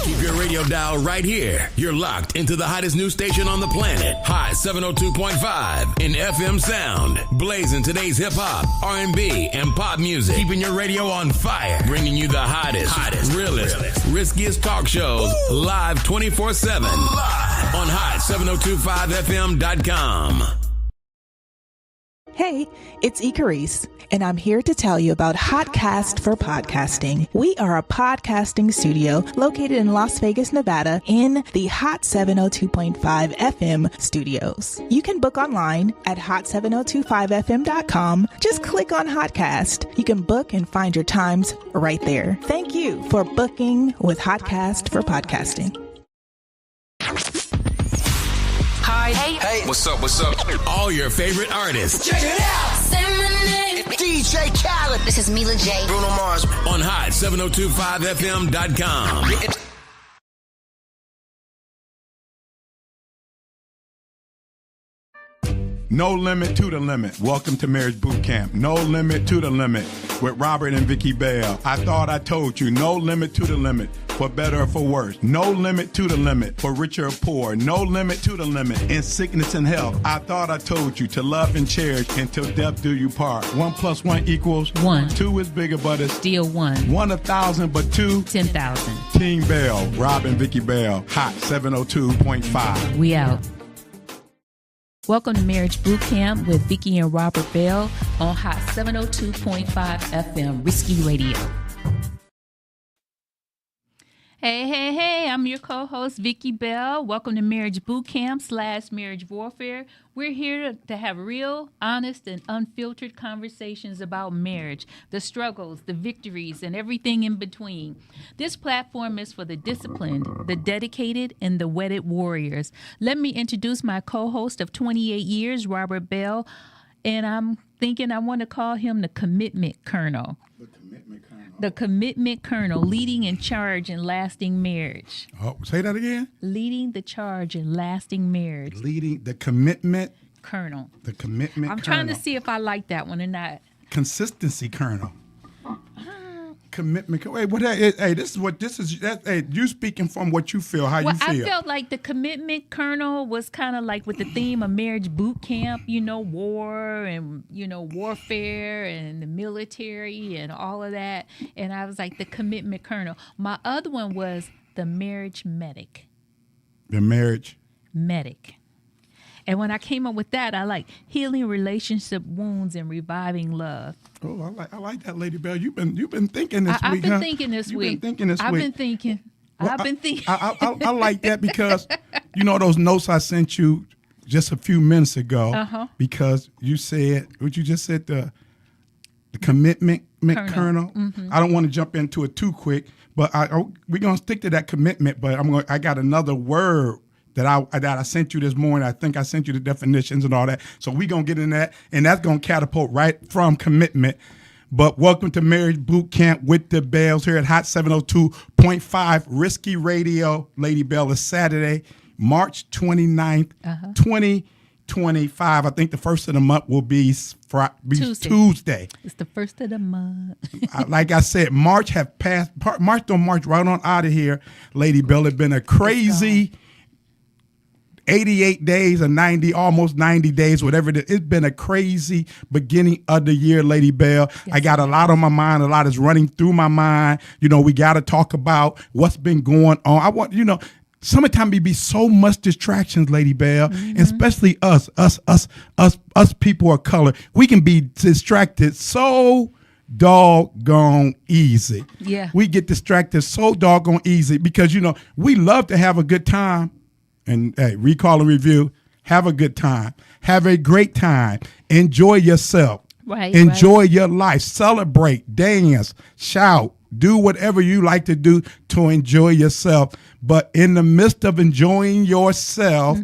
Keep your radio dial right here. You're locked into the hottest news station on the planet. Hot 702.5 in FM sound. Blazing today's hip-hop, R&B, and pop music. Keeping your radio on fire. Bringing you the hottest, realest, riskiest talk shows live 24/7 on hot7025fm.com. Hey, it's Icarice, and I'm here to tell you about Hotcast for Podcasting. We are a podcasting studio located in Las Vegas, Nevada, in the Hot 702.5 FM studios. You can book online at hot7025fm.com. Just click on Hotcast. You can book and find your times right there. Thank you for booking with Hotcast for Podcasting. Hi. Hey. What's up? All your favorite artists. Check it out. Say my name. DJ Khaled. This is Mila J. Bruno Mars. On hot7025fm.com. No limit to the limit. Welcome to Marriage Bootcamp. No limit to the limit with Robert and Vicky Bell. I thought I told you. No limit to the limit for better or for worse. No limit to the limit for richer or poor. No limit to the limit in sickness and health. I thought I told you to love and cherish until death do you part. 1 + 1 = 1. 2 is bigger, but it's Still 1. 1 1,000, but 2 10,000. Team Bell. Rob and Vicky Bell. Hot 702.5. We out. Welcome to Marriage Bootcamp with Vicky and Robert Bell on Hot 702.5 FM, Risky Radio. Hey, I'm your co-host, Vicky Bell. Welcome to Marriage Bootcamp / Marriage Warfare. We're here to have real, honest, and unfiltered conversations about marriage, the struggles, the victories, and everything in between. This platform is for the disciplined, the dedicated, and the wedded warriors. Let me introduce my co-host of 28 years, Robert Bell, and I'm thinking I want to call him the Commitment Colonel. The Commitment Colonel, leading in charge in lasting marriage. Oh, say that again? Leading the charge in lasting marriage. Leading the Commitment Colonel. The Commitment I'm Colonel. trying to see if I like that one or not. Consistency Colonel. Commitment. Wait, what? Hey, this is what this is. Hey, you speaking from what you feel, how you feel. I felt like the Commitment Colonel was kind of like with the theme of marriage boot camp, war and, warfare and the military and all of that. And I was like the Commitment Colonel. My other one was the marriage medic. The marriage medic. And when I came up with that, I like healing relationship wounds and reviving love. Oh, I like that, Lady Bell. You've been thinking this week. I've been thinking this week. You've been thinking this week. I've been thinking. I like that because those notes I sent you just a few minutes ago. Because you said what you just said, the commitment Colonel. Mm-hmm. I don't want to jump into it too quick, but we're gonna stick to that commitment. But I got another word that I sent you this morning. I think I sent you the definitions and all that. So we're going to get in that, and that's going to catapult right from commitment. But welcome to Marriage Boot Camp with the Bells here at Hot 702.5 Risky Radio. Lady Bell, is Saturday, March 29th, 2025. I think the first of the month will be Tuesday. It's the first of the month. Like I said, March have passed. March right on out of here, Lady Bell. It's been a crazy 88 days or 90, almost 90 days, whatever it is. It's been a crazy beginning of the year, Lady Bell. Yes. I got a lot on my mind. A lot is running through my mind. We got to talk about what's been going on. I want, summertime be so much distractions, Lady Bell, and especially us people of color. We can be distracted so doggone easy. Yeah. We get distracted so doggone easy because, we love to have a good time. And hey, recall and review. Have a good time. Have a great time. Enjoy yourself. Right. Enjoy your life. Celebrate. Dance. Shout. Do whatever you like to do to enjoy yourself. But in the midst of enjoying yourself,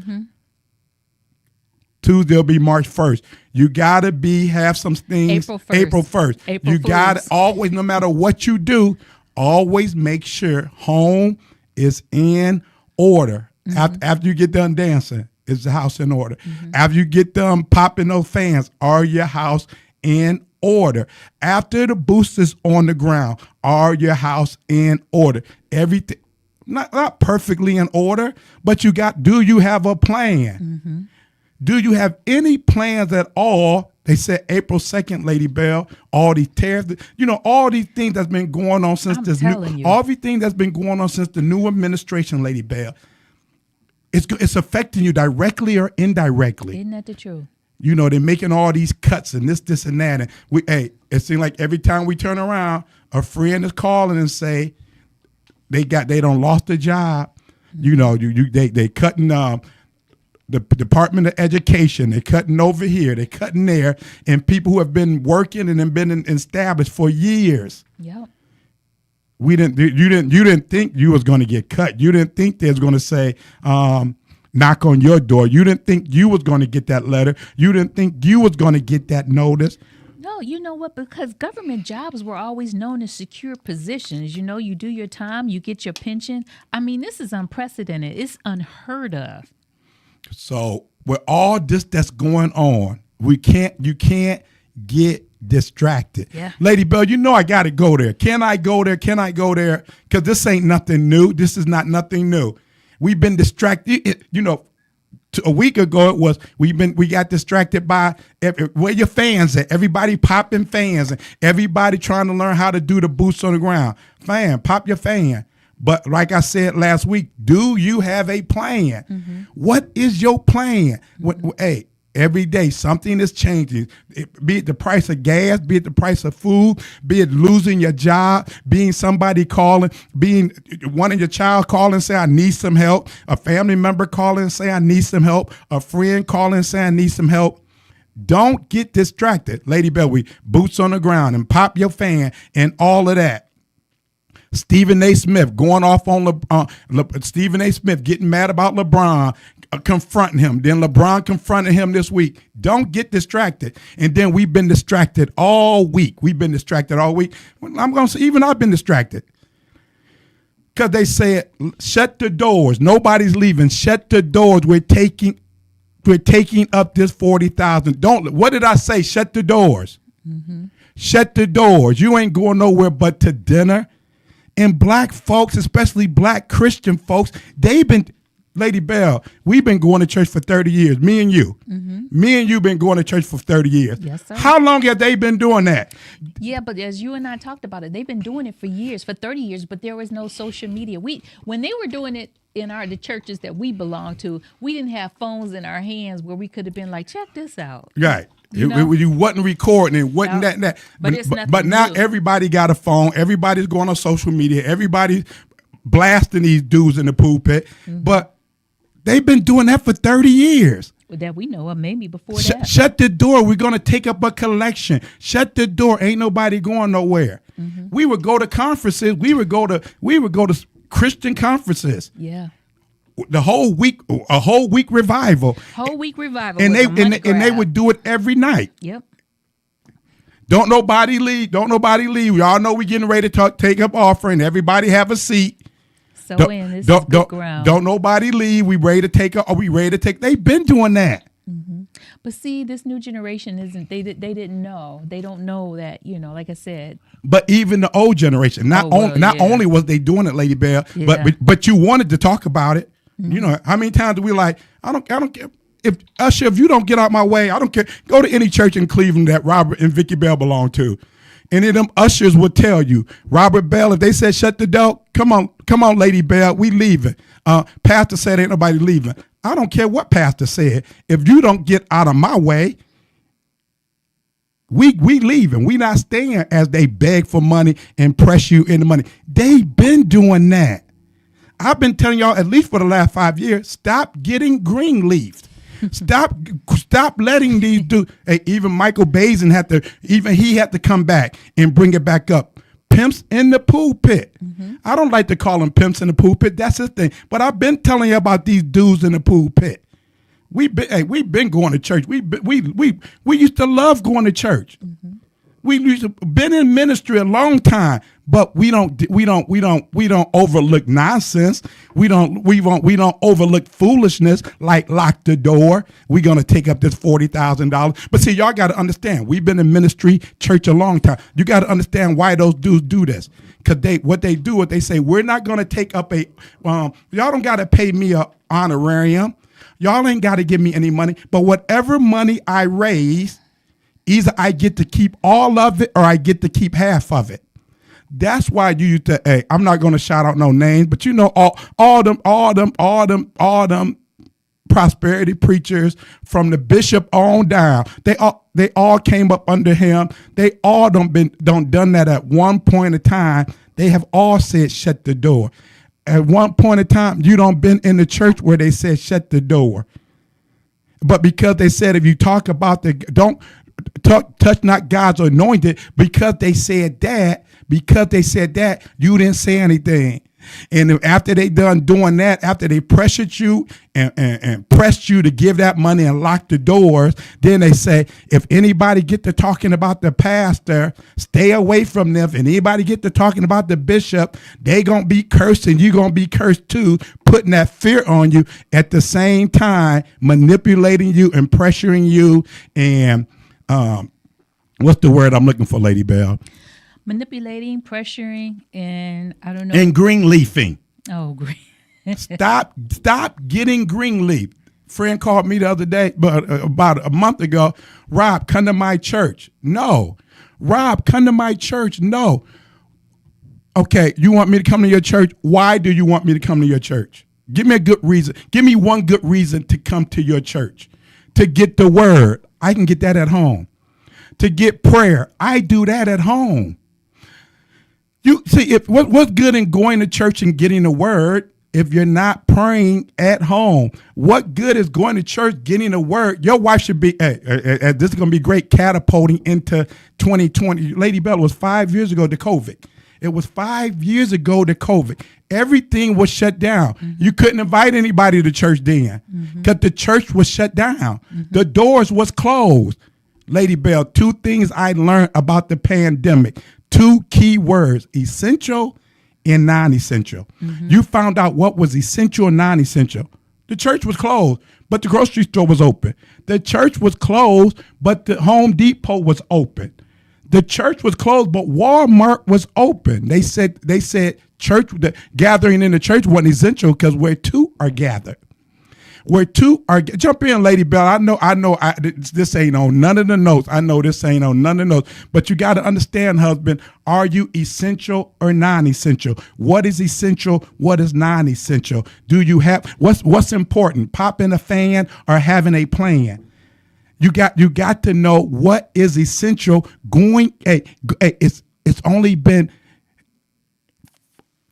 Tuesday will be March 1st. You gotta have some things. April 1st. You gotta always, no matter what you do, always make sure home is in order. After you get done dancing, is the house in order? After you get done popping those fans, are your house in order? After the boosters on the ground, are your house in order? Everything. not perfectly in order, but do you have a plan? Do you have any plans at all? They said April 2nd, Lady Bell, all these tariffs, all these things that's been going on since everything that's been going on since the new administration, Lady Bell, it's affecting you directly or indirectly. Isn't that the truth? They're making all these cuts and this and that. And it seems like every time we turn around, a friend is calling and say they done lost their job. They cutting the Department of Education. They're cutting over here. They're cutting there. And people who have been working and have been established for years. Yep. You didn't think you was going to get cut. You didn't think they was going to say, knock on your door. You didn't think you was going to get that letter. You didn't think you was going to get that notice. No, you know what? Because government jobs were always known as secure positions. You do your time, you get your pension. I mean, this is unprecedented. It's unheard of. So with all this that's going on, you can't get distracted. Yeah. Lady Bell, I got to go there. Can I go there? Can I go there? Because this ain't nothing new. This is not nothing new. We've been distracted. A week ago it was we got distracted by where your fans at. Everybody popping fans and everybody trying to learn how to do the boots on the ground. Pop your fan. But like I said last week, do you have a plan? What is your plan? Hey, every day something is changing. Be it the price of gas, be it the price of food, be it losing your job, being somebody calling, being one of your child calling and say, I need some help. A family member calling and say, I need some help. A friend calling and say, I need some help. Don't get distracted. Lady Bell, we boots on the ground and pop your fan and all of that. Stephen A. Smith going off on Stephen A. Smith getting mad about LeBron, confronting him. Then LeBron confronted him this week. Don't get distracted. And then we've been distracted all week. I'm going to say, even I've been distracted. Because they said, shut the doors. Nobody's leaving. Shut the doors. We're taking up this 40,000. What did I say? Shut the doors. Shut the doors. You ain't going nowhere but to dinner. And black folks, especially black Christian folks, Lady Bell, we've been going to church for 30 years. Me and you. Me and you been going to church for 30 years. Yes, sir. How long have they been doing that? Yeah, but as you and I talked about it, they've been doing it for 30 years, but there was no social media. When they were doing it in the churches that we belong to, we didn't have phones in our hands where we could have been like, check this out. Right. You wasn't recording it, wasn't that. But now new. Everybody got a phone. Everybody's going on social media. Everybody's blasting these dudes in the pulpit. But they've been doing that for 30 years. That we know of, maybe before that. Shut the door. We're going to take up a collection. Shut the door. Ain't nobody going nowhere. We would go to conferences. We would go to Christian conferences. Yeah. A whole week revival. And they would do it every night. Yep. Don't nobody leave. We all know we getting ready to take up offering. Everybody have a seat. This is good ground. Don't nobody leave. We ready to take. They've been doing that. But see, this new generation they didn't know. They don't know that, like I said. But even the old generation, not only was they doing it, Lady Bell, but you wanted to talk about it. How many times do we like, I don't care. If Usher, if you don't get out my way, I don't care. Go to any church in Cleveland that Robert and Vicky Bell belong to. Any of them ushers would tell you, Robert Bell, if they said shut the door, come on, Lady Bell, we leaving. Pastor said ain't nobody leaving. I don't care what pastor said. If you don't get out of my way, we leaving. We not staying as they beg for money and press you into money. They've been doing that. I've been telling y'all at least for the last 5 years, stop getting greenleafed. Stop letting these even Michael Bazin had to come back and bring it back up. Pimps in the pulpit. I don't like to call them pimps in the pulpit. That's his thing. But I've been telling you about these dudes in the pulpit. We've been going to church. We used to love going to church. We've been in ministry a long time, but we don't overlook nonsense. We don't overlook foolishness like lock the door. We're gonna take up this $40,000. But see, y'all got to understand, we've been in ministry church a long time. You got to understand why those dudes do this. Cause they say, we're not gonna take up y'all don't gotta pay me a honorarium. Y'all ain't gotta give me any money, but whatever money I raise, either I get to keep all of it or I get to keep half of it. That's why you used to, hey, I'm not going to shout out no names, but you know, all them prosperity preachers from the bishop on down, they all came up under him. They all done that at one point in time. They have all said, shut the door. At one point in time, you don't been in the church where they said, shut the door. But because they said, if you talk about don't touch not God's anointed, because they said that, you didn't say anything. And after they done doing that, after they pressured you and pressed you to give that money and lock the doors, then they say, if anybody get to talking about the pastor, stay away from them. If anybody get to talking about the bishop, they gonna be cursed and you gonna be cursed too, putting that fear on you at the same time, manipulating you and pressuring you. And what's the word I'm looking for, Lady Bell? Manipulating, pressuring, and I don't know. And greenleafing. Oh, green. Stop getting greenleaf. Friend called me the other day, but about a month ago. Rob, come to my church. No. Rob, come to my church. No. Okay, you want me to come to your church? Why do you want me to come to your church? Give me a good reason. Give me one good reason to come to your church. To get the word. I can get that at home. To get prayer. I do that at home. You see, what's good in going to church and getting the word if you're not praying at home? What good is going to church, getting the word? Your wife should be, this is going to be great, catapulting into 2020. Lady Bella, was 5 years ago to COVID. It was 5 years ago to COVID. Everything was shut down. Mm-hmm. You couldn't invite anybody to church then because the church was shut down. Mm-hmm. The doors was closed. Lady Bell, two things I learned about the pandemic. Two key words, essential and non-essential. Mm-hmm. You found out what was essential and non-essential. The church was closed, but the grocery store was open. The church was closed, but the Home Depot was open. The church was closed, but Walmart was open. They said church, the gathering in the church wasn't essential because where two are gathered. Where two are, jump in, Lady Bell. I know. This ain't on none of the notes. I know this ain't on none of the notes. But you got to understand, husband, are you essential or non-essential? What is essential? What is non-essential? Do you have, what's important? Popping a fan or having a plan? You got to know what is essential. It's only been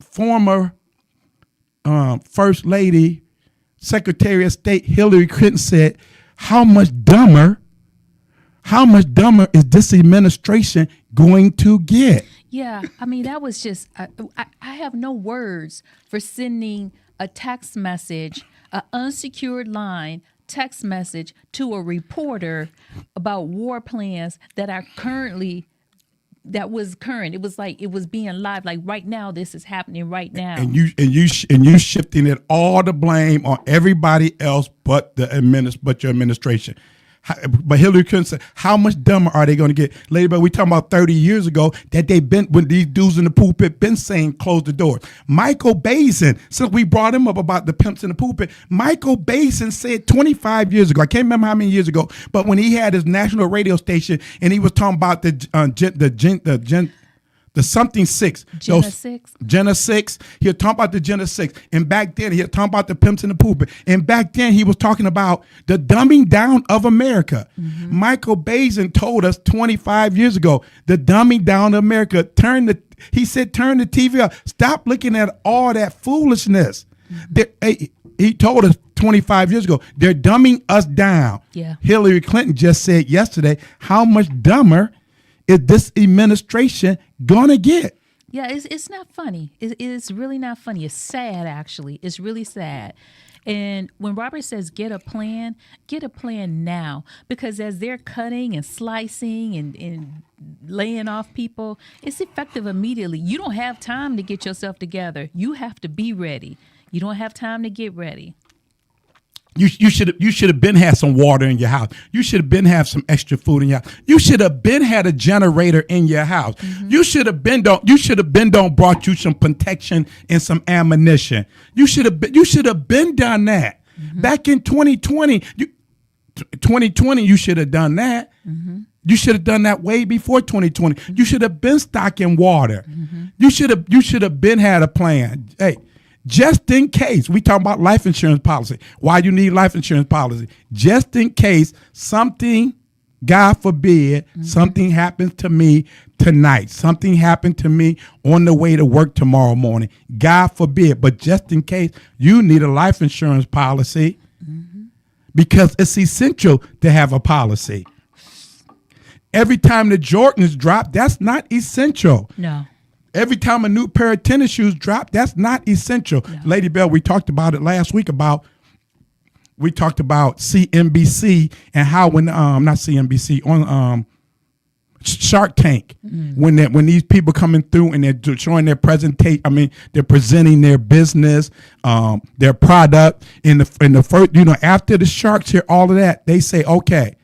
former First Lady, Secretary of State Hillary Clinton said, how much dumber is this administration going to get? Yeah, I mean, that was just, I have no words for sending a text message, an unsecured line text message to a reporter about war plans that are current. It was like it was being live. Like right now, this is happening right now. And you shifting it all the blame on everybody else but your administration. But Hillary Clinton said, how much dumber are they going to get? Lady, but we talking about 30 years ago that when these dudes in the pulpit been saying close the door. Michael Bazin, since we brought him up about the pimps in the pulpit, Michael Bazin said 25 years ago, I can't remember how many years ago, but when he had his national radio station and he was talking about the something six. Jenna 6. He'll talk about the Jenna 6. And back then, he'll talk about the pimps in the pulpit. And back then, he was talking about the dumbing down of America. Mm-hmm. Michael Bazin told us 25 years ago, the dumbing down of America. He said, turn the TV off. Stop looking at all that foolishness. Mm-hmm. He told us 25 years ago, they're dumbing us down. Yeah. Hillary Clinton just said yesterday, how much dumber is this administration gonna get? Yeah, it's not funny. It's really not funny. It's sad, actually. It's really sad. And when Robert says get a plan now. Because as they're cutting and slicing and laying off people, it's effective immediately. You don't have time to get yourself together. You have to be ready. You don't have time to get ready. You should have been had some water in your house. You should have been have some extra food in your house. You should have been had a generator in your house. Mm-hmm. You should have been brought you some protection and some ammunition. You should have been done that. Mm-hmm. Back in 2020, you should have done that. Mm-hmm. You should have done that way before 2020. Mm-hmm. You should have been stocking water. Mm-hmm. You should have been had a plan. Hey, just in case, we talk about life insurance policy. Why you need life insurance policy? Just in case something, God forbid, something happens to me tonight. Something happened to me on the way to work tomorrow morning. God forbid. But just in case, you need a life insurance policy because it's essential to have a policy. Every time the Jordans drop, that's not essential. No. Every time a new pair of tennis shoes drop, that's not essential. No. Lady Bell, we talked about it last week we talked about CNBC and how when not CNBC on Shark Tank when these people coming through and they're showing their presentation. They're presenting their business, their product in the first. After the sharks hear all of that, they say, okay,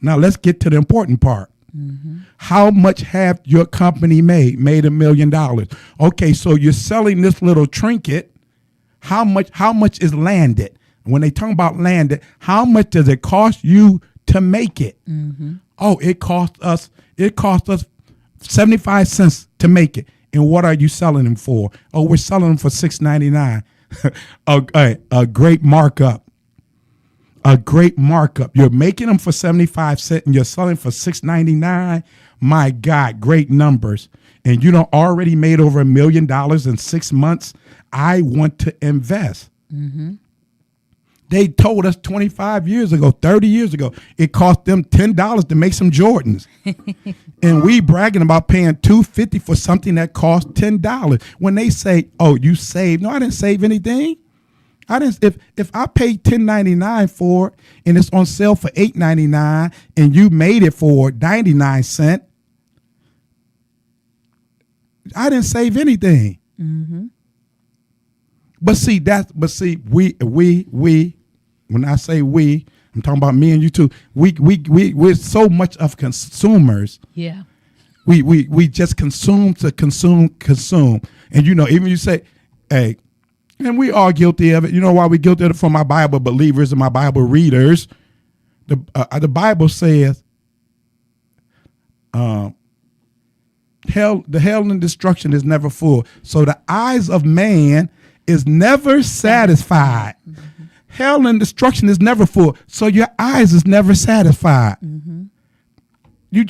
now let's get to the important part. Mm-hmm. How much have your company made? Made $1 million. Okay, so you're selling this little trinket. How much is landed? When they talk about landed, how much does it cost you to make it? Mm-hmm. Oh, it cost us 75 cents to make it. And what are you selling them for? Oh, we're selling them for $6.99. A great markup. A great markup. You're making them for 75 cents and you're selling for $6.99. My God, great numbers. And you don't already made over $1 million in 6 months. I want to invest. Mm-hmm. They told us 25 years ago, 30 years ago, it cost them $10 to make some Jordans. And we bragging about paying $250 for something that cost $10. When they say, oh, you saved. No, I didn't save anything. If I paid $10.99 for it and it's on sale for $8.99 and you made it for 99 cents, I didn't save anything. Mm-hmm. But see, we when I say we, I'm talking about me and you too. We're so much of consumers. Yeah. We just consume to consume. And even you say, hey, and we are guilty of it. You know why we're guilty of it? For my Bible believers and my Bible readers, the Bible says, hell and destruction is never full. So the eyes of man is never satisfied. Mm-hmm. Hell and destruction is never full. So your eyes is never satisfied. Mm-hmm. You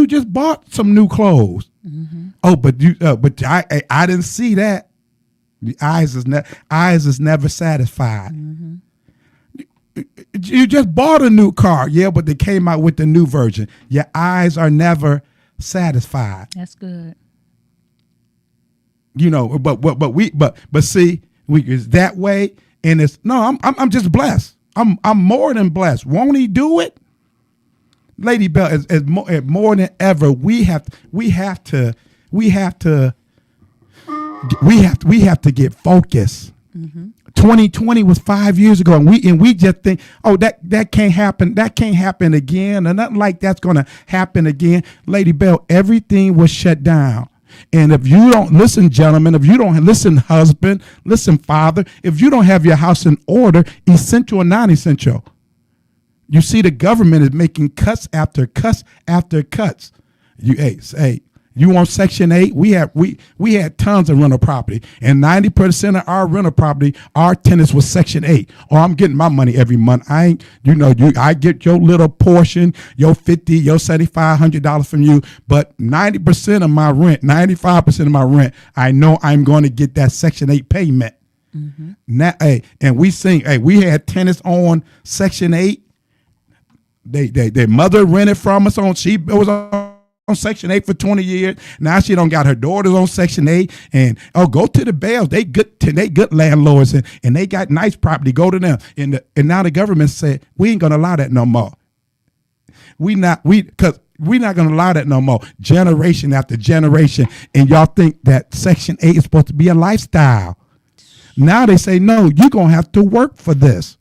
just bought some new clothes. Mm-hmm. Oh, but I didn't see that. The eyes is never satisfied. Mm-hmm. You just bought a new car, yeah, but they came out with the new version. Your eyes are never satisfied. That's good. But see, it's that way, and it's no. I'm just blessed. I'm more than blessed. Won't He do it, Lady Bell? Is more than ever. We have to get focused. Mm-hmm. 2020 was 5 years ago, and we just think, oh, that can't happen. That can't happen again, or nothing like that's going to happen again. Lady Bell, everything was shut down. And if you don't listen, gentlemen, if you don't listen, husband, listen, father, if you don't have your house in order, essential or non-essential, you see the government is making cuts after cuts after cuts. You want Section 8? We had tons of rental property, and 90% of our rental property, our tenants was Section 8. Or I'm getting my money every month. I get your little portion, your $50, your $7,500 from you, but 90% of my rent, 95% of my rent, I know I'm going to get that Section 8 payment. Mm-hmm. Now, and we had tenants on Section 8. Their mother rented from us on. It was on Section 8 for 20 years. Now she don't got her daughters on Section 8. And go to the Bells. They good landlords and they got nice property. Go to them. And now the government said we ain't gonna allow that no more. We're not gonna allow that no more. Generation after generation. And y'all think that Section 8 is supposed to be a lifestyle. Now they say, no, you're going to have to work for this.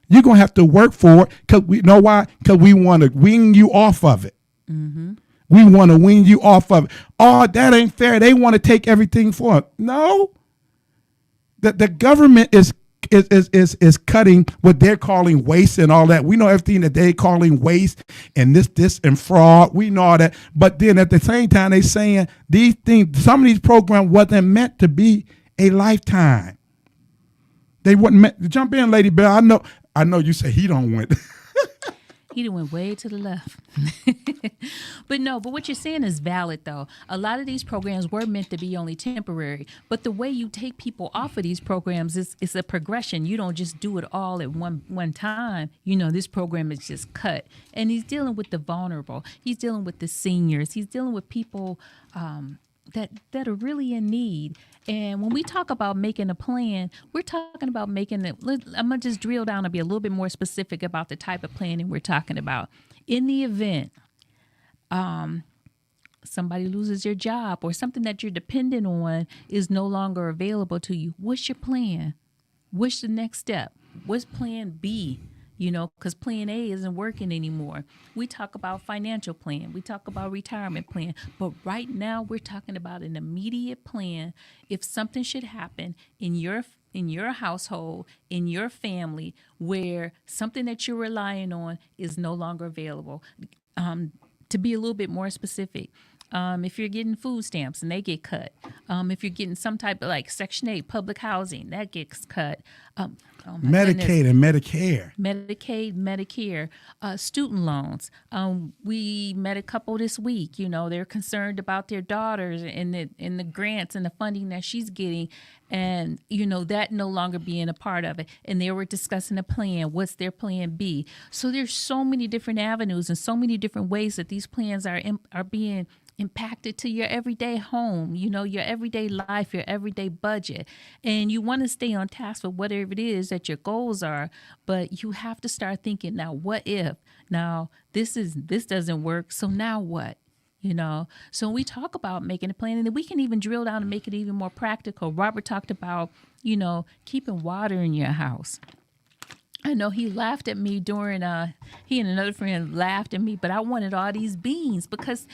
You're going to have to work for it because we know why? Because we want to wean you off of it. Mm-hmm. We want to wean you off of it. Oh, that ain't fair. They want to take everything for it. No. The government is cutting what they're calling waste and all that. We know everything that they're calling waste and this and fraud. We know all that. But then at the same time, they're saying these things, some of these programs wasn't meant to be a lifetime. They wasn't meant to jump in, Lady Bell. I know you say he don't win. He done went way to the left. But what you're saying is valid, though. A lot of these programs were meant to be only temporary. But the way you take people off of these programs is a progression. You don't just do it all at one time. This program is just cut. And he's dealing with the vulnerable. He's dealing with the seniors. He's dealing with people that are really in need. And when we talk about making a plan, we're talking about making it. I'm going to just drill down and be a little bit more specific about the type of planning we're talking about. In the event somebody loses their job or something that you're dependent on is no longer available to you, what's your plan? What's the next step? What's plan B? Because plan A isn't working anymore. We talk about financial plan. We talk about retirement plan. But right now we're talking about an immediate plan. If something should happen in your household, in your family, where something that you're relying on is no longer available. To be a little bit more specific, if you're getting food stamps and they get cut, if you're getting some type of like Section 8 public housing, that gets cut. Medicaid and Medicare. Medicaid, Medicare, student loans. We met a couple this week. They're concerned about their daughters and the grants and the funding that she's getting, and that no longer being a part of it. And they were discussing a plan. What's their plan B? So there's so many different avenues and so many different ways that these plans are being impacted to your everyday home, your everyday life, your everyday budget. And you want to stay on task with whatever it is that your goals are, but you have to start thinking, now, what if? Now, this doesn't work, so now what? So when we talk about making a plan, and then we can even drill down and make it even more practical. Robert talked about, keeping water in your house. I know he laughed at me during, he and another friend laughed at me, but I wanted all these beans because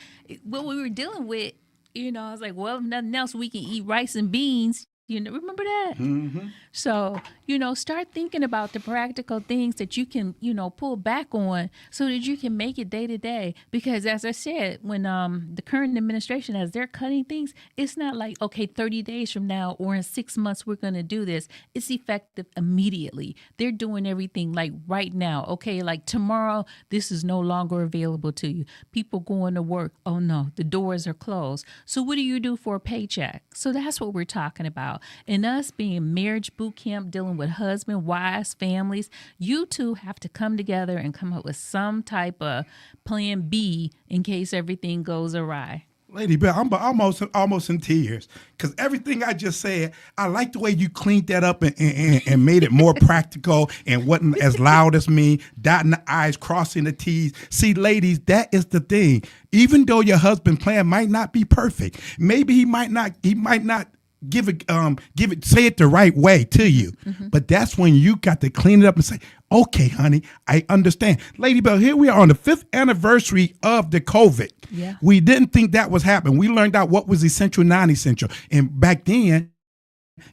what we were dealing with, I was like, well, if nothing else, we can eat rice and beans. Remember that? Mm-hmm. So, start thinking about the practical things that you can, pull back on so that you can make it day to day. Because as I said, when the current administration, as they're cutting things, it's not like, okay, 30 days from now or in 6 months, we're going to do this. It's effective immediately. They're doing everything like right now. Okay, like tomorrow, this is no longer available to you. People going to work. Oh, no, the doors are closed. So what do you do for a paycheck? So that's what we're talking about. And us being marriage boot camp, dealing with husband, wives, families, you two have to come together and come up with some type of plan B in case everything goes awry. Lady Bell, I'm almost in tears because everything I just said, I like the way you cleaned that up and made it more practical and wasn't as loud as me, dotting the I's, crossing the T's. See, ladies, that is the thing. Even though your husband's plan might not be perfect, maybe he might not give it, say it the right way to you. Mm-hmm. But that's when you got to clean it up and say, okay, honey, I understand. Lady Bell, here we are on the 5th anniversary of the COVID. Yeah. We didn't think that was happening. We learned out what was essential, non-essential. And back then,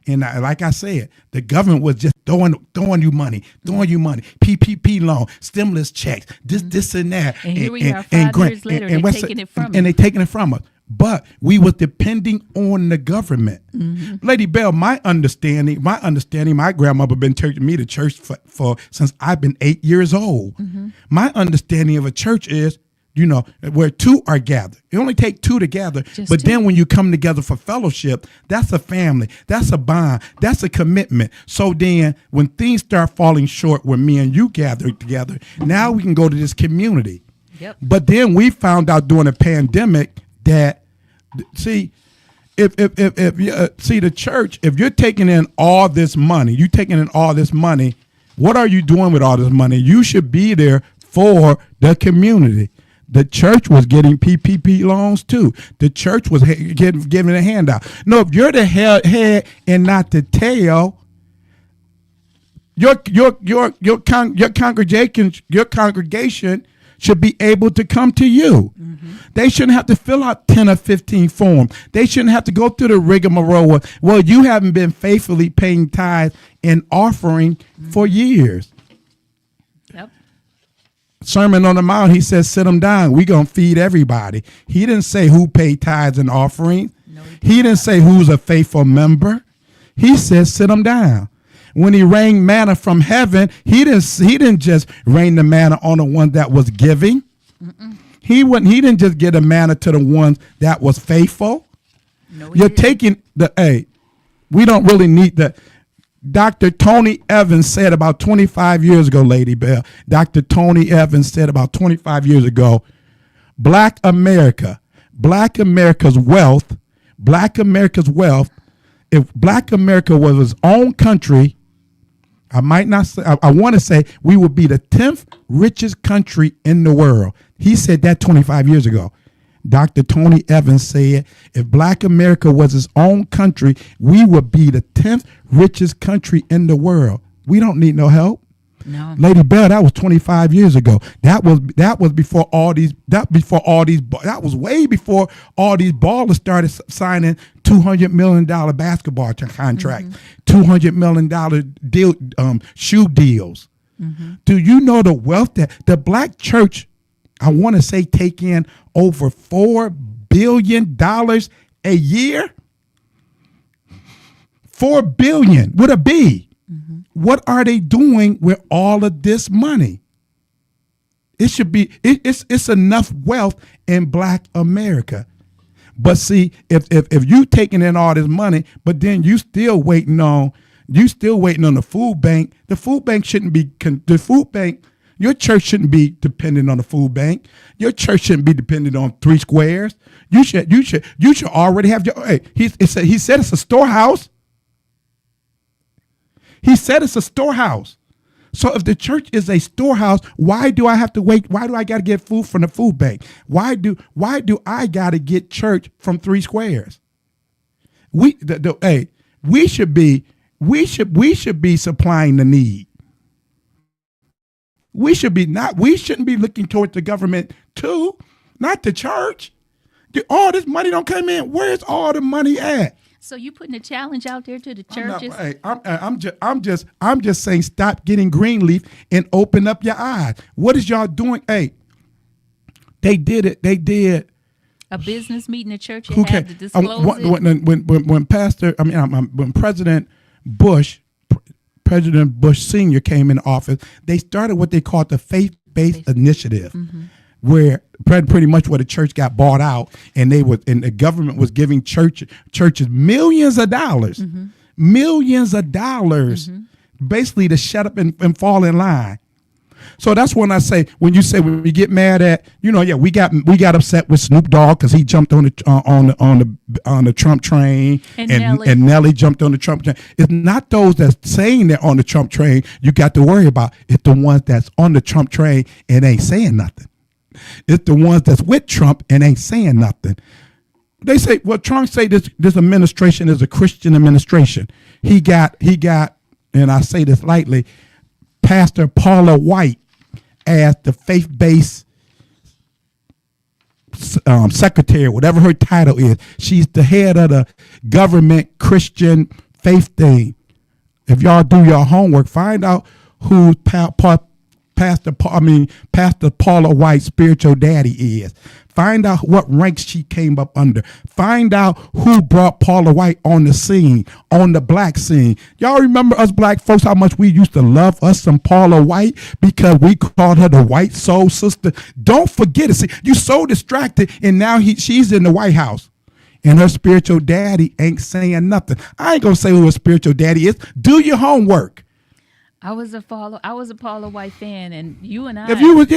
and like I said, the government was just throwing you money, PPP loan, stimulus checks, this and that. And here we are 5 years later, they're taking it from us. And they're taking it from us. But we was depending on the government. Mm-hmm. Lady Bell, my understanding, my grandmother been taking me to church for since I've been 8 years old. Mm-hmm. My understanding of a church is, where two are gathered. It only take two to gather. But then when you come together for fellowship, that's a family. That's a bond. That's a commitment. So then when things start falling short when me and you gather together, now we can go to this community. Yep. But then we found out during the pandemic that, see, if the church, if you're taking in all this money, what are you doing with all this money? You should be there for the community. The church was getting PPP loans too. The church was giving a handout. No, if you're the head and not the tail, your congregation should be able to come to you. Mm-hmm. They shouldn't have to fill out 10 or 15 forms. They shouldn't have to go through the rigmarole. Well, you haven't been faithfully paying tithes and offering for years. Yep. Sermon on the Mount, he says, sit them down. We're going to feed everybody. He didn't say who paid tithes and offerings. No, he didn't say who's a faithful member. He said, sit them down. When he rained manna from heaven, he didn't just rain the manna on the one that was giving. Mm-mm. He didn't just get a manna to the ones that was faithful. No, you're taking we don't really need that. Dr. Tony Evans said about 25 years ago, Lady Bell. Dr. Tony Evans said about 25 years ago, Black America's wealth, if Black America was its own country, I want to say we would be the 10th richest country in the world. He said that 25 years ago. Dr. Tony Evans said, if Black America was its own country, we would be the 10th richest country in the world. We don't need no help. No. Lady Bell, that was 25 years ago. That was before all these, that was way before all these ballers started signing $200 million basketball contract, $200 million deal, shoe deals. Mm-hmm. Do you know the wealth that the Black church, I want to say, take in over $4 billion a year? $4 billion with a B. Mm-hmm. What are they doing with all of this money? It should be, it's enough wealth in Black America. But see, if you taking in all this money, but then you still waiting on the food bank. The food bank shouldn't be, your church shouldn't be dependent on the food bank. Your church shouldn't be dependent on 3 squares. You should already have your, he said it's a storehouse. He said it's a storehouse. So if the church is a storehouse, why do I have to wait? Why do I got to get food from the food bank? Why do I got to get church from 3 squares? We should be supplying the need. We shouldn't be looking toward the government too, not the church. All this money don't come in. Where's all the money at? So you putting a challenge out there to the churches? I'm just saying, stop getting greenleaf and open up your eyes. What is y'all doing? Hey, they did it. They did a business meeting. The church had to disclose when President Bush Sr. came in office, they started what they called the faith-based initiative. Mm-hmm. Where pretty much where the church got bought out, and the government was giving churches millions of dollars, basically to shut up and fall in line. So that's when I say, when we get mad at, we got upset with Snoop Dogg because he jumped on the Trump train, and Nelly jumped on the Trump train. It's not those that's saying they're on the Trump train you got to worry about. It's the ones that's on the Trump train and ain't saying nothing. It's the ones that's with Trump and ain't saying nothing. They say, well, Trump say this administration is a Christian administration. He got, and I say this lightly, Pastor Paula White as the faith-based secretary, whatever her title is. She's the head of the government Christian faith thing. If y'all do your homework, find out who Pastor Paula White's spiritual daddy is. Find out what ranks she came up under. Find out who brought Paula White on the scene, on the black scene. Y'all remember us black folks, how much we used to love us some Paula White because we called her the white soul sister. Don't forget it. See, you so distracted, and now she's in the White House. And her spiritual daddy ain't saying nothing. I ain't going to say who her spiritual daddy is. Do your homework. I was a Paula White fan, and you and I. If you was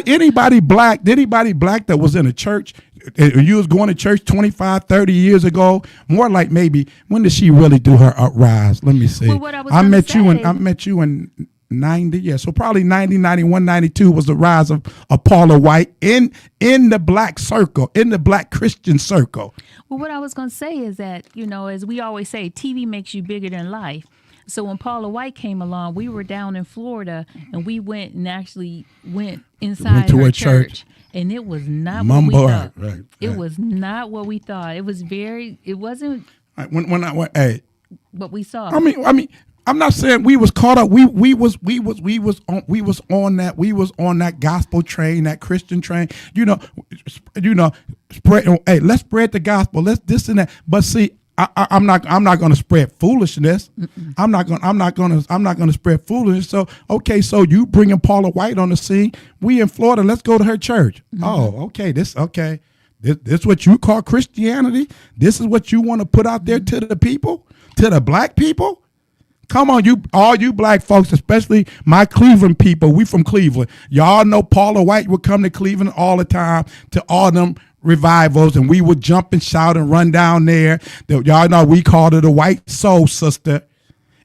anybody black that was in a church, you was going to church 25, 30 years ago, more like maybe when did she really do her uprise? Let me see. Well, what I met you in 90, yeah. So probably 90, 91, 92 was the rise of Paula White in the black circle, in the black Christian circle. Well, what I was going to say is that, as we always say, TV makes you bigger than life. So when Paula White came along, we were down in Florida, and we went inside her church. And it was not what we thought. Right. It was not what we thought. It wasn't what we saw. I mean, I'm not saying we was caught up. We was on that gospel train, that Christian train. Spread. Hey, let's spread the gospel. Let's this and that. But see, I'm not going to spread foolishness. I'm not going to spread foolishness. So okay, so you bringing Paula White on the scene. We in Florida. Let's go to her church. Mm-hmm. Oh, okay. This what you call Christianity. This is what you want to put out there to the people, to the black people. Come on, all you black folks, especially my Cleveland people. We from Cleveland. Y'all know Paula White would come to Cleveland all the time to all them revivals, and we would jump and shout and run down there. Y'all know we called her the White Soul Sister,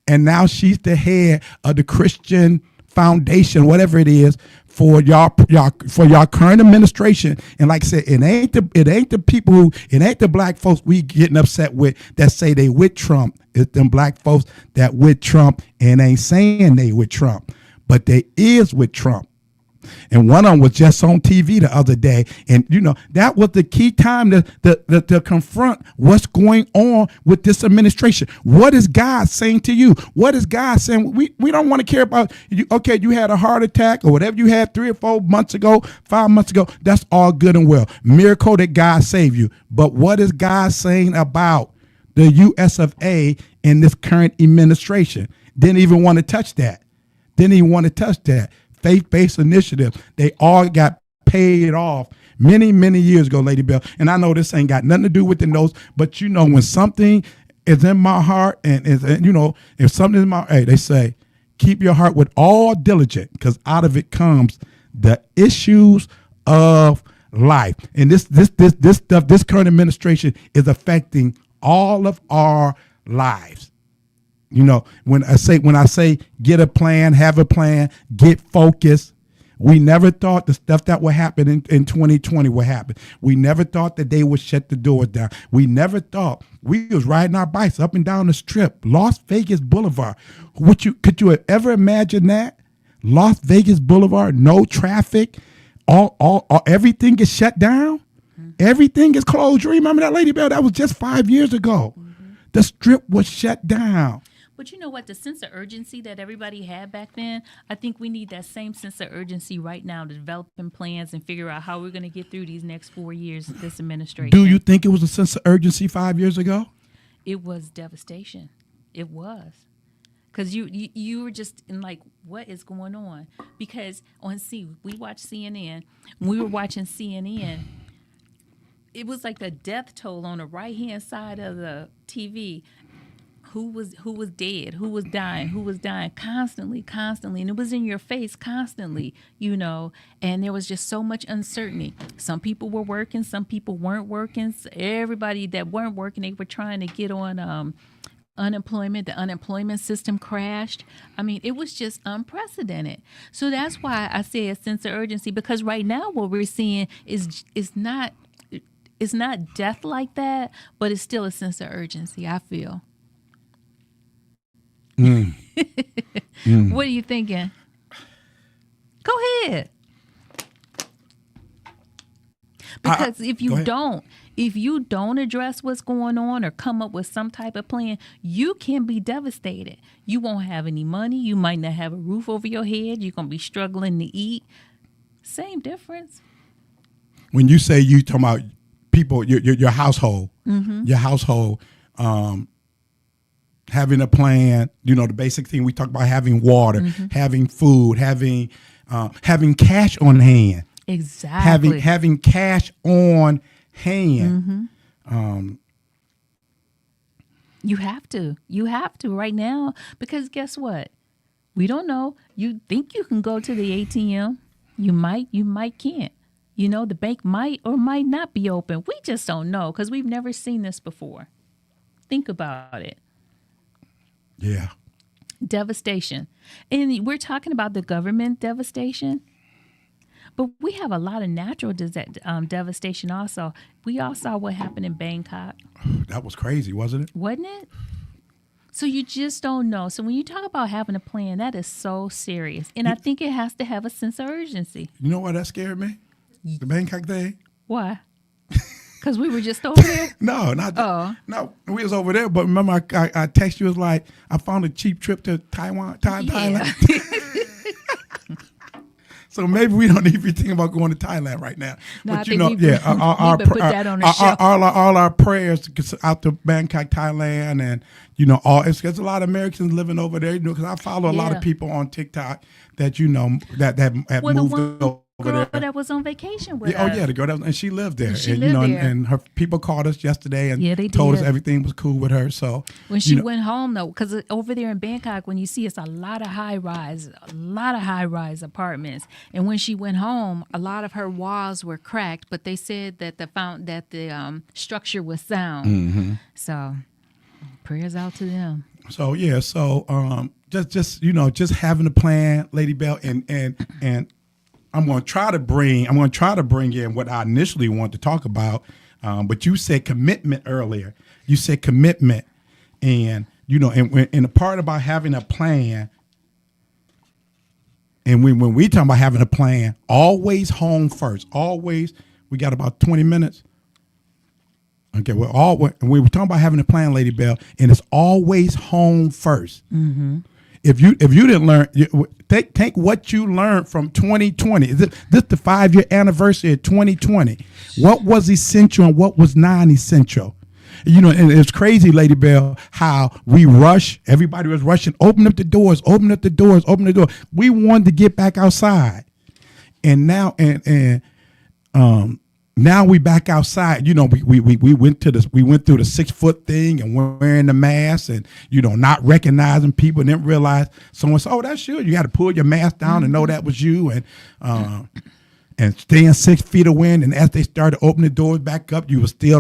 and now she's the head of the Christian Foundation, whatever it is, for y'all current administration. And like I said, it ain't the black folks we getting upset with that say they with Trump. It's them black folks that with Trump and ain't saying they with Trump, but they is with Trump. And one of them was just on TV the other day. And, that was the key time to confront what's going on with this administration. What is God saying to you? What is God saying? We don't want to care about you. Okay, you had a heart attack or whatever you had 3 or 4 months ago, 5 months ago. That's all good and well. Miracle that God saved you. But what is God saying about the US of A in this current administration? Didn't even want to touch that. Faith-based initiative. They all got paid off many, many years ago, Lady Bell. And I know this ain't got nothing to do with the notes, but when something is in my heart and if something is in my, hey, they say, keep your heart with all diligence, because out of it comes the issues of life. And this stuff, this current administration is affecting all of our lives. When I say get a plan, have a plan, get focused. We never thought the stuff that would happen in 2020 would happen. We never thought that they would shut the doors down. We never thought we was riding our bikes up and down the strip, Las Vegas Boulevard. Could you have ever imagine that? Las Vegas Boulevard, no traffic, all everything is shut down. Mm-hmm. Everything is closed. You remember that, Lady Bell? That was just 5 years ago. Mm-hmm. The strip was shut down. But you know what? The sense of urgency that everybody had back then, I think we need that same sense of urgency right now to developing plans and figure out how we're going to get through these next 4 years of this administration. Do you think it was a sense of urgency 5 years ago? It was devastation. It was. Because you were just in like, what is going on? Because we watched CNN. When we were watching CNN, it was like the death toll on the right-hand side of the TV. Who was dead, who was dying constantly, and it was in your face constantly, and there was just so much uncertainty. Some people were working, some people weren't working. Everybody that weren't working, they were trying to get on unemployment. The unemployment system crashed. I mean, it was just unprecedented. So that's why I say a sense of urgency, because right now what we're seeing is not death like that, but it's still a sense of urgency, I feel. What are you thinking? Go ahead. Because if you don't address what's going on or come up with some type of plan, you can be devastated. You won't have any money. You might not have a roof over your head. You're going to be struggling to eat. Same difference. When you say you talking about people, your household, your household, having a plan, the basic thing we talk about, having water, having food, having cash on hand. Exactly. Having cash on hand. You have to right now, because guess what? We don't know. You think you can go to the ATM. You might can't. You know, the bank might or might not be open. We just don't know because we've never seen this before. Think about it. Yeah. Devastation. And we're talking about the government devastation. But we have a lot of natural devastation also. We all saw what happened in Bangkok. That was crazy, wasn't it? Wasn't it? So you just don't know. So when you talk about having a plan, that is so serious. And I think it has to have a sense of urgency. You know why that scared me? The Bangkok thing? Why? Because we were just over there? No, not that. No, we was over there. But remember, I texted you, was like, I found a cheap trip to Thailand. So maybe we don't even think about going to Thailand right now. No, but you know, put that on the shelf. All our prayers out to Bangkok, Thailand, and you know, there's a lot of Americans living over there. You know, because I follow a lot of people on TikTok that you know that have moved over girl there. that was on vacation with us. Oh yeah, the girl and she lived there. She lived there. And her people called us yesterday and they told did. us everything was cool with her. So when she went home though, because over there in Bangkok, when you see it's a lot of high rise apartments, and when she went home, a lot of her walls were cracked, but they said that the structure was sound. Mm-hmm. So prayers out to them. So yeah, just having a plan, Lady Bell, and I'm going to try to bring in what I initially wanted to talk about, but you said commitment earlier. You said commitment, and you know, and the part about having a plan, and when we talk about having a plan, always home first. Always, we got about 20 minutes. Okay, we were talking about having a plan, Lady Bell, and it's always home first. Mm-hmm. If you didn't learn, take what you learned from 2020. This the 5-year anniversary of 2020. What was essential and what was non-essential? You know, and it's crazy, Lady Bell, how we rush. Everybody was rushing. Open up the doors. Open up the doors. Open the door. We wanted to get back outside, and now now we back outside. You know, we went through the 6 foot thing and wearing the mask and, you know, not recognizing people and didn't realize someone said, oh, that's you. You got to pull your mask down and know that was you and staying 6 feet away. And as they started opening the doors back up, you were still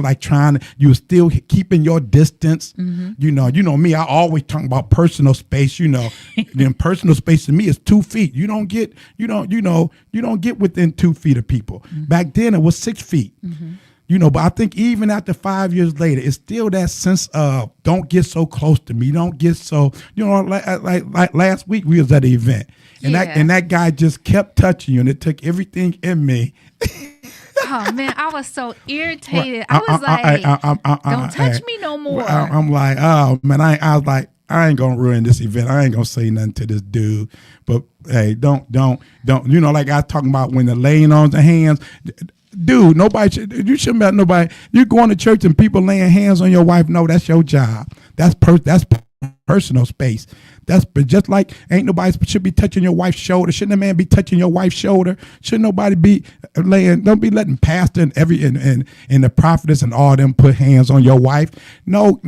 you were still keeping your distance. Mm-hmm. You know me, I always talk about personal space, you know, then personal space to me is 2 feet. You don't get within 2 feet of people. Mm-hmm. Back then it was 6 feet. Mm-hmm. You know, but I think even after 5 years later, it's still that sense of don't get so close to me. Don't get so, you know, like last week we was at an event and that guy just kept touching you and it took everything in me. Oh man, I was so irritated. I was like, don't touch me no more. I'm like, oh man, I was like, I ain't gonna ruin this event. I ain't gonna say nothing to this dude. But hey, don't. You know, like I was talking about when the laying on the hands. Dude, you shouldn't let nobody. You're going to church and people laying hands on your wife. No, that's your job. That's personal space. That's just like ain't nobody should be touching your wife's shoulder. Shouldn't a man be touching your wife's shoulder? Shouldn't nobody be laying? Don't be letting pastor and the prophetess and all them put hands on your wife. No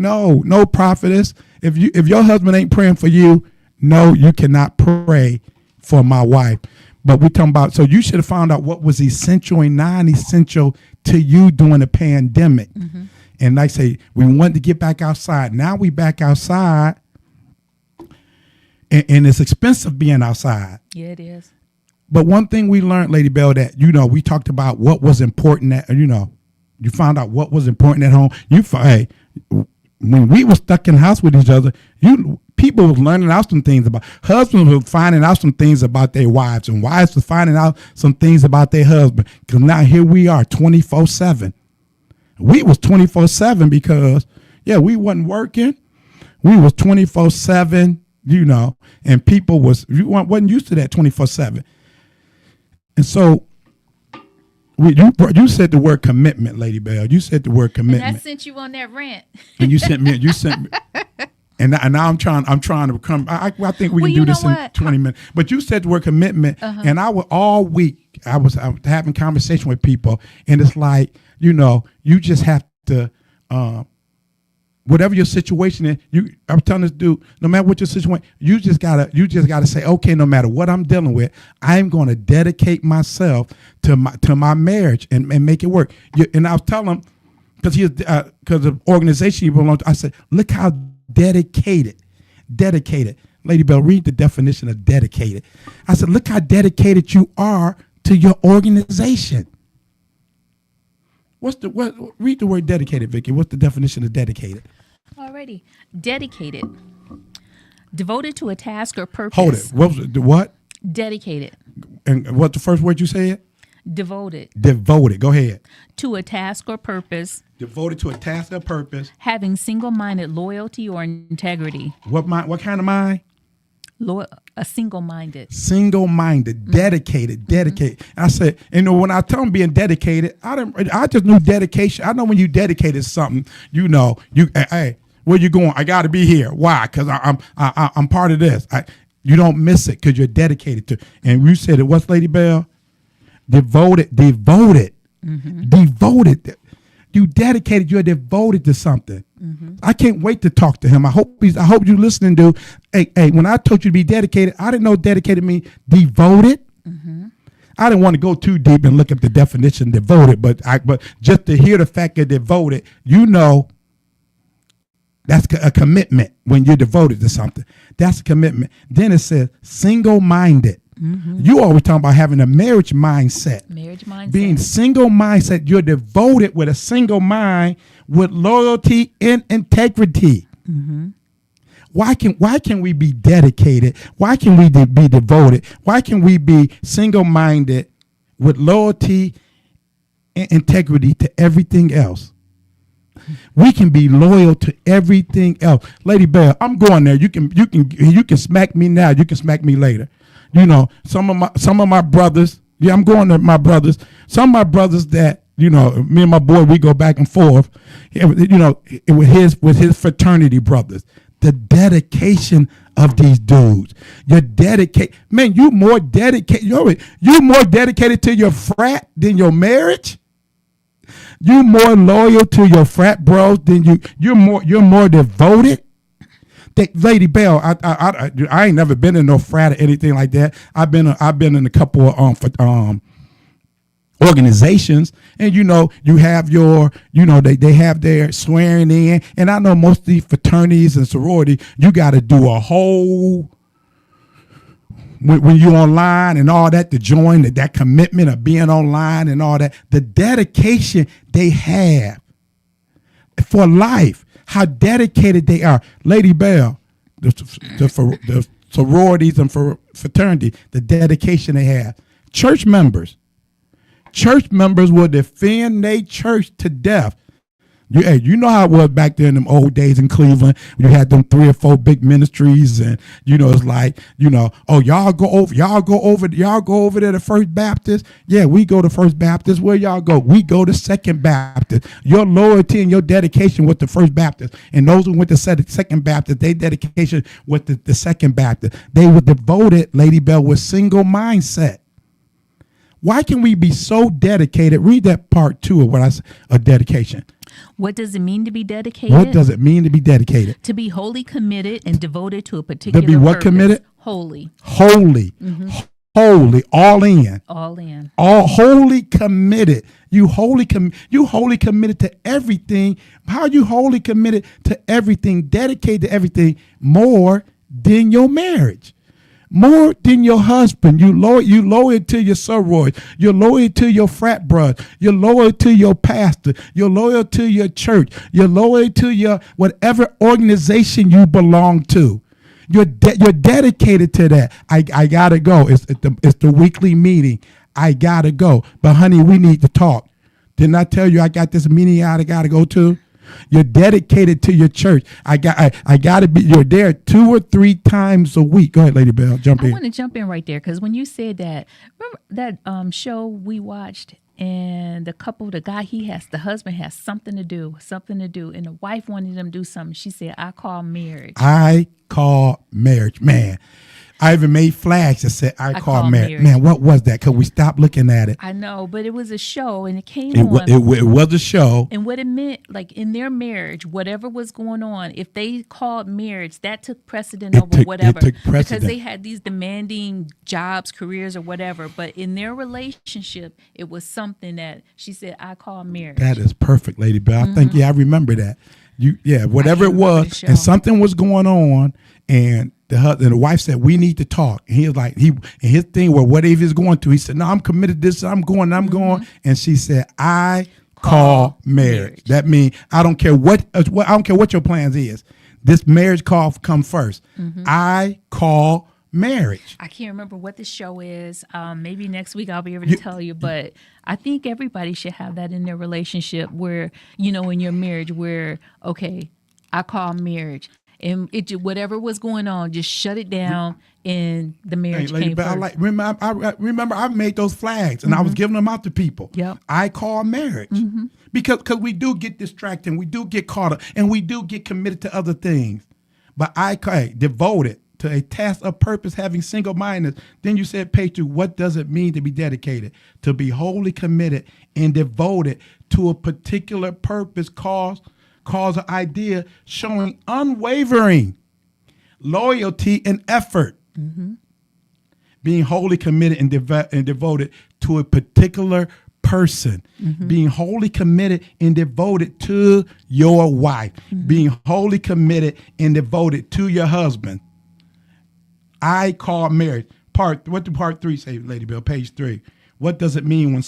prophetess. If your husband ain't praying for you, no, you cannot pray for my wife. But we're talking about, so you should have found out what was essential and non-essential to you during the pandemic. Mm-hmm. And like I say, we wanted to get back outside. Now we back outside, and it's expensive being outside. Yeah, it is. But one thing we learned, Lady Bell, that, you know, we talked about what was important you found out what was important at home. When we were stuck in the house with each other, people was learning out some things about husbands were finding out some things about their wives, and wives were finding out some things about their husband. Because now here we are 24/7. We was 24/7 because we wasn't working. We was 24/7, you know, and people wasn't used to that 24/7. And so you said the word commitment, Lady Bell. You said the word commitment. And I sent you on that rant. And you sent me. And now I'm trying to come. I think we can do this in 20 minutes. But you said the word commitment, and all week I was having conversation with people, and it's like, you know, you just have to whatever your situation is, I'm telling this dude, no matter what your situation, you just gotta say, okay, no matter what I'm dealing with, I'm going to dedicate myself to my marriage and make it work. And I was telling him, because the organization he belonged to, I said, look how dedicated. Lady Bell, read the definition of dedicated. I said, look how dedicated you are to your organization. Read the word dedicated, Vicky. What's the definition of dedicated? Alrighty. Dedicated. Devoted to a task or purpose. Hold it. What was it? What? Dedicated. And what's the first word you said? Devoted. Devoted. Go ahead. To a task or purpose. Devoted to a task or purpose. Having single-minded loyalty or integrity. What kind of mind? A single-minded. Single-minded, dedicated. And I said, when I tell them being dedicated, I just knew dedication. I know when you dedicated to something, hey, where you going? I got to be here. Why? Because I'm part of this. You don't miss it because you're dedicated to. And you said it. What's Lady Bell? Devoted. Mm-hmm. Devoted. You dedicated. You're devoted to something. Mm-hmm. I can't wait to talk to him. I hope you're listening, dude. Hey, when I told you to be dedicated, I didn't know dedicated means devoted. Mm-hmm. I didn't want to go too deep and look at the definition devoted, but just to hear the fact that devoted, that's a commitment when you're devoted to something. That's a commitment. Then it says single-minded. Mm-hmm. You always talking about having a marriage mindset. Being single mindset, you're devoted with a single mind with loyalty and integrity. Mm-hmm. Why can we be dedicated? Why can we be devoted? Why can we be single minded with loyalty and integrity to everything else? We can be loyal to everything else. Lady Bell, I'm going there. You can smack me now. You can smack me later. Some of my brothers. Yeah, I'm going to my brothers. Some of my brothers that me and my boy, we go back and forth. With his fraternity brothers. The dedication of these dudes. You're dedicated. Man, you more dedicated. You more dedicated to your frat than your marriage. You more loyal to your frat bros than you're more devoted. Lady Bell, I ain't never been in no frat or anything like that. I've been in a couple of organizations, and you have your they have their swearing in, and I know most of these fraternities and sorority, you got to do a whole when you're online and all that to join that commitment of being online and all that, the dedication they have for life. How dedicated they are. Lady Bell, the sororities and fraternity, the dedication they have. Church members will defend their church to death. You know how it was back there in them old days in Cleveland. You had them 3 or 4 big ministries, and it's like, oh, y'all go over there to First Baptist. Yeah, we go to First Baptist. Where y'all go? We go to Second Baptist. Your loyalty and your dedication with the First Baptist, and those who went to Second Baptist, their dedication with the Second Baptist. They were devoted, Lady Bell, with single mindset. Why can we be so dedicated? Read that part 2 of what I said, a dedication. What does it mean to be dedicated? What does it mean to be dedicated? To be wholly committed and devoted to a particular purpose. To be what committed? Holy. Mm-hmm. Holy, all in. All wholly committed. You wholly committed to everything. How are you wholly committed to everything, dedicated to everything more than your marriage? More than your husband. You loyal to your sorority. You're loyal to your frat brother. You're loyal to your pastor. You're loyal to your church. You're loyal to your whatever organization you belong to. You're dedicated to that. I gotta go. It's the weekly meeting. I gotta go. But honey, we need to talk. Didn't I tell you I got this meeting I gotta go to? You're dedicated to your church. I gotta be. You're there 2 or 3 times a week. Go ahead, Lady Bell. Jump in. I want to jump in right there because when you said that, remember that show we watched, and the husband has something to do, and the wife wanted him to do something. She said, "I call marriage." I call marriage, man. I even made flags that said, I call marriage. Man, what was that? Because we stopped looking at it. I know, but it was a show, and it came on. It was a show. And what it meant, like in their marriage, whatever was going on, if they called marriage, that took precedent over whatever. It took precedent. Because they had these demanding jobs, careers, or whatever. But in their relationship, it was something that she said, I call marriage. That is perfect, Lady Bell. I think, I remember that. Whatever it was, and something was going on, and the wife said, we need to talk. And he was like, and his thing was, whatever he's going to, he said, no, I'm committed to this, I'm going. And she said, I call marriage. That means I don't care what your plans is. This marriage call come first. I call marriage. I can't remember what the show is. Maybe next week I'll be able to tell you, but I think everybody should have that in their relationship where, in your marriage where, okay, I call marriage. And whatever was going on, just shut it down, and the marriage came first. Remember, I made those flags, and I was giving them out to people. Yep. I call marriage. Because we do get distracted, and we do get caught up, and we do get committed to other things. But devoted to a task of purpose, having single-mindedness. Then you said, page 2, what does it mean to be dedicated? To be wholly committed and devoted to a particular purpose, cause or idea, showing unwavering loyalty and effort. Being wholly committed and devoted to a particular person. Being wholly committed and devoted to your wife. Being wholly committed and devoted to your husband. I call marriage. What do part 3 say, Lady Bill? Page 3. What does it mean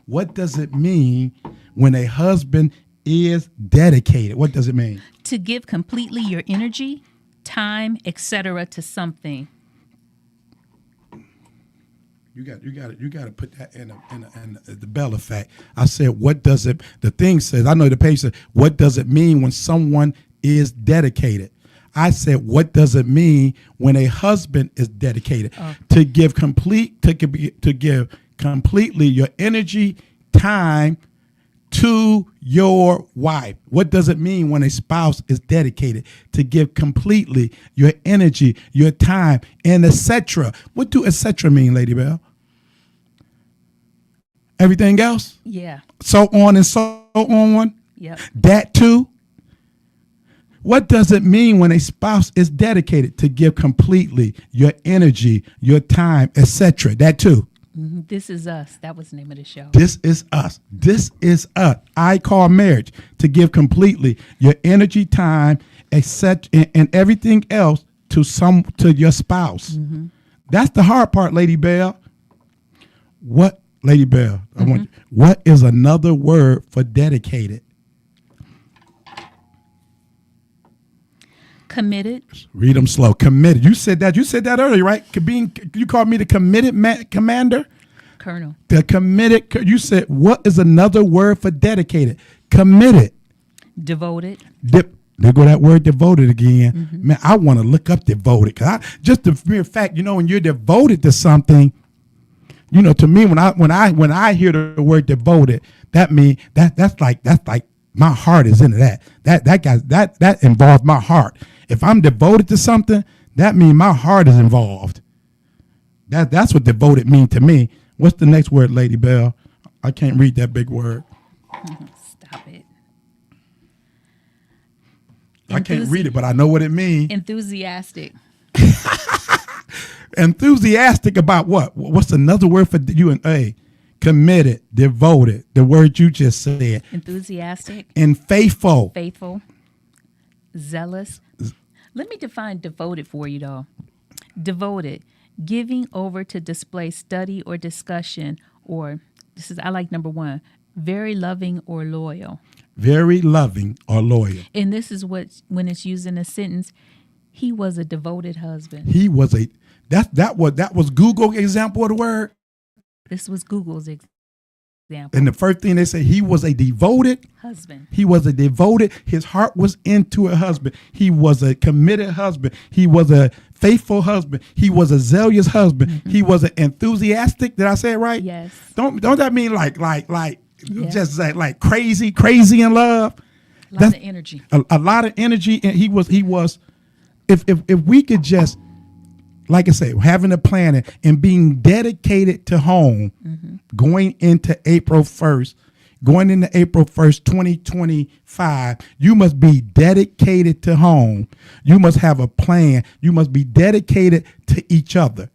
what does it mean when a husband is dedicated? What does it mean? To give completely your energy, time, etc. to something. You got to put that in the Bell effect. I said, what does it? The thing says, I know the page says, what does it mean when someone is dedicated? I said, what does it mean when a husband is dedicated? To give completely your energy, time to your wife. What does it mean when a spouse is dedicated? To give completely your energy, your time, and etc. What do etc. mean, Lady Bell? Everything else? Yeah. So on and so on? Yep. That too? What does it mean when a spouse is dedicated? To give completely your energy, your time, etc. That too? This is us. That was the name of the show. This is us. This is us. I call marriage. To give completely your energy, time, etc., and everything else to your spouse. That's the hard part, Lady Bell. What, Lady Bell? What is another word for dedicated? Committed. Read them slow. Committed. You said that earlier, right? You called me the committed commander? Colonel. The committed. You said, what is another word for dedicated? Committed. Devoted. There go that word devoted again. Man, I want to look up devoted. Just the mere fact, when you're devoted to something, to me, when I hear the word devoted, that means that's like my heart is into that. That involves my heart. If I'm devoted to something, that means my heart is involved. That's what devoted means to me. What's the next word, Lady Bell? I can't read that big word. Stop it. I can't read it, but I know what it means. Enthusiastic. Enthusiastic about what? What's another word for you and A? Committed, devoted, the word you just said. Enthusiastic. And faithful. Faithful. Zealous. Let me define devoted for you, though. Devoted, giving over to display study or discussion, or I like number 1, very loving or loyal. Very loving or loyal. And this is when it's used in a sentence, he was a devoted husband. He was that was Google example of the word. This was Google's example. And the first thing they say, he was a devoted husband. He was a devoted. His heart was into a husband. He was a committed husband. He was a faithful husband. He was a zealous husband. He was an enthusiastic. Did I say it right? Yes. Don't that mean like just like crazy in love? A lot of energy. A lot of energy. And he was. If we could just like I say, having a plan and being dedicated to home, going into April 1st, 2025, you must be dedicated to home. You must have a plan. You must be dedicated to each other.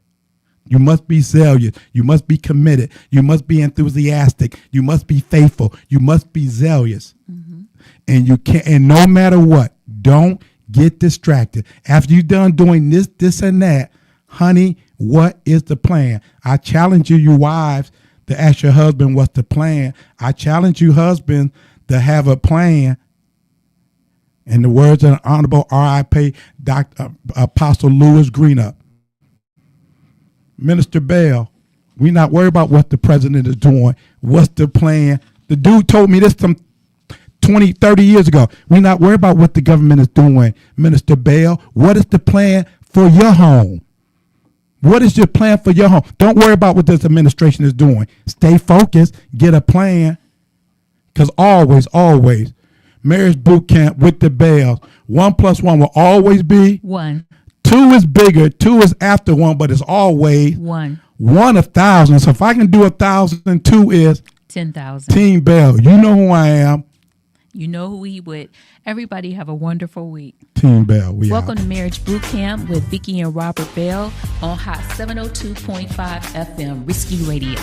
You must be zealous. You must be committed. You must be enthusiastic. You must be faithful. You must be zealous. And you can't, and no matter what, don't get distracted. After you're done doing this, and that, honey, what is the plan? I challenge you wives, to ask your husband what's the plan. I challenge you, husband, to have a plan. In the words of the Honorable R.I.P. Dr. Apostle Louis Greenup. Minister Bell, we not worried about what the president is doing. What's the plan? The dude told me this some 20, 30 years ago. We not worried about what the government is doing. Minister Bell, what is the plan for your home? What is your plan for your home? Don't worry about what this administration is doing. Stay focused. Get a plan. Because always, marriage boot camp with the Bells. 1 + 1 will always be 1. 2 is bigger. 2 is after 1, but it's always 1. 1 1,000. So if I can do 1,000, 2 is 10,000. Team Bell. You know who I am. You know who we with. Everybody have a wonderful week. Team Bell. Welcome out. to Marriage Boot Camp with Vicky and Robert Bell on Hot 702.5 FM, Risky Radio.